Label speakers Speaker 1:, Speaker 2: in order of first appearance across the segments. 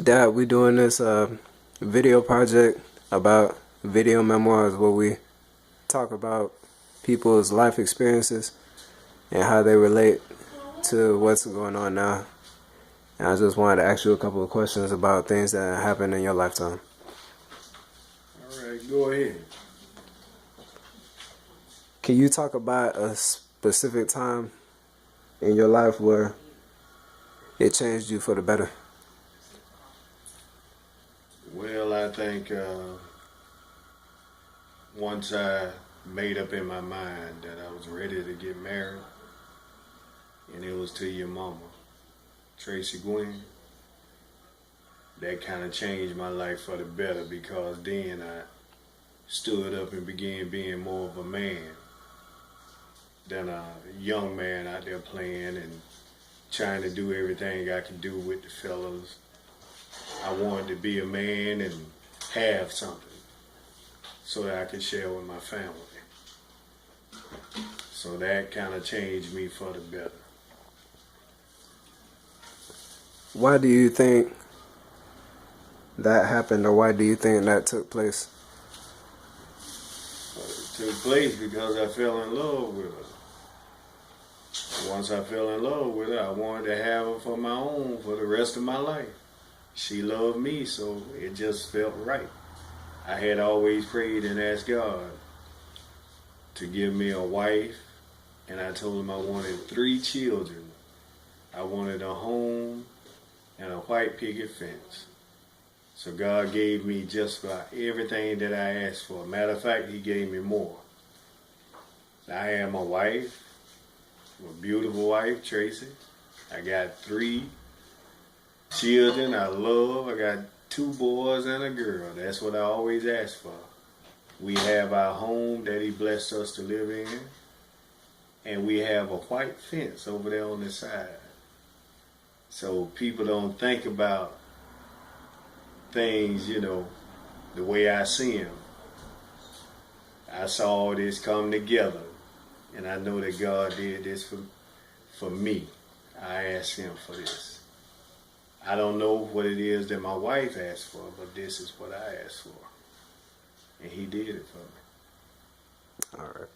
Speaker 1: Dad, we doing this video project about video memoirs where we talk about people's life experiences and how they relate to what's going on now. And I just wanted to ask you a couple of questions about things that happened in your lifetime.
Speaker 2: All right, go ahead.
Speaker 1: Can you talk about a specific time in your life where it changed you for the better?
Speaker 2: Well, I think once I made up in my mind that I was ready to get married, and it was to your mama, Tracy Gwinn, that kind of changed my life for the better, because then I stood up and began being more of a man than a young man out there playing and trying to do everything I could do with the fellas. I wanted to be a man and have something so that I could share with my family. So that kind of changed me for the better.
Speaker 1: Why do you think that happened, or why do you think that took place?
Speaker 2: It took place because I fell in love with her. Once I fell in love with her, I wanted to have her for my own for the rest of my life. She loved me, so it just felt right. I had always prayed and asked God to give me a wife, and I told him I wanted 3 children. I wanted a home and a white picket fence. So God gave me just about everything that I asked for. Matter of fact, he gave me more. I have my wife, a beautiful wife, Tracy. I got 3 children I love. I got 2 boys and a girl. That's what I always ask for. We have our home that he blessed us to live in. And we have a white fence over there on the side. So people don't think about things, the way I see them. I saw this come together. And I know that God did this for me. I asked him for this. I don't know what it is that my wife asked for, but this is what I asked for. And he did it for
Speaker 1: All right.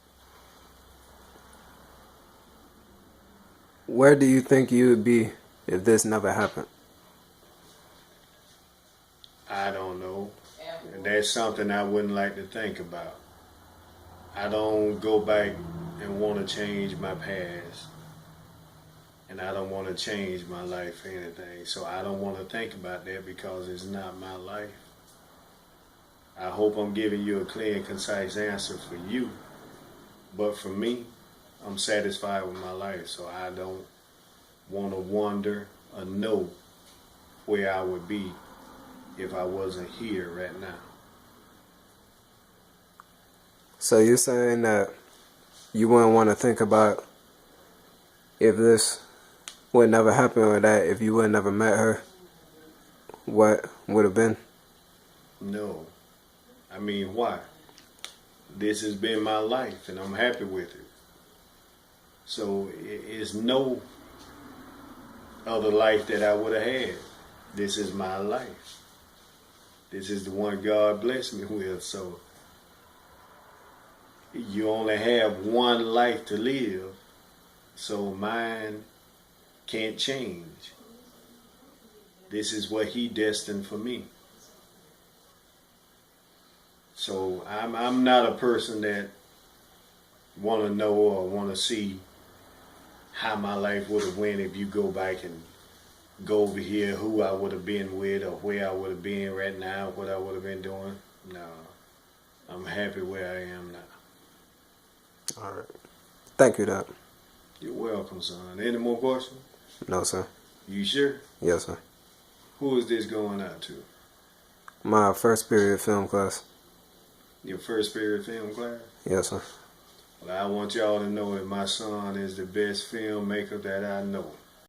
Speaker 1: Where do you think you would be if this never happened?
Speaker 2: me. I don't know. And that's something I wouldn't like to think about. I don't go back and want to change my past. And I don't want to change my life or anything. So I don't want to think about that because it's not my life. I hope I'm giving you a clear and concise answer for you. But for me, I'm satisfied with my life. So I don't want to wonder or know where I would be if I wasn't here right now.
Speaker 1: So you're saying that you wouldn't want to think about if this would never happen, or that if you would never met her, what would have been?
Speaker 2: No. I mean, why? This has been my life and I'm happy with it. So it's no other life that I would have had. This is my life. This is the one God blessed me with. So you only have one life to live. So mine can't change. This is what he destined for me. So I'm not a person that want to know or want to see how my life would have went if you go back and go over here, who I would have been with or where I would have been right now, what I would have been doing. No, I'm happy where I am now.
Speaker 1: All right. Thank you, Doc.
Speaker 2: You're welcome, son. Any more questions?
Speaker 1: No, sir.
Speaker 2: You sure?
Speaker 1: Yes, sir.
Speaker 2: Who is this going out to?
Speaker 1: My first period film class.
Speaker 2: Your first period film class?
Speaker 1: Yes, sir.
Speaker 2: Well, I want y'all to know that my son is the best filmmaker that I know.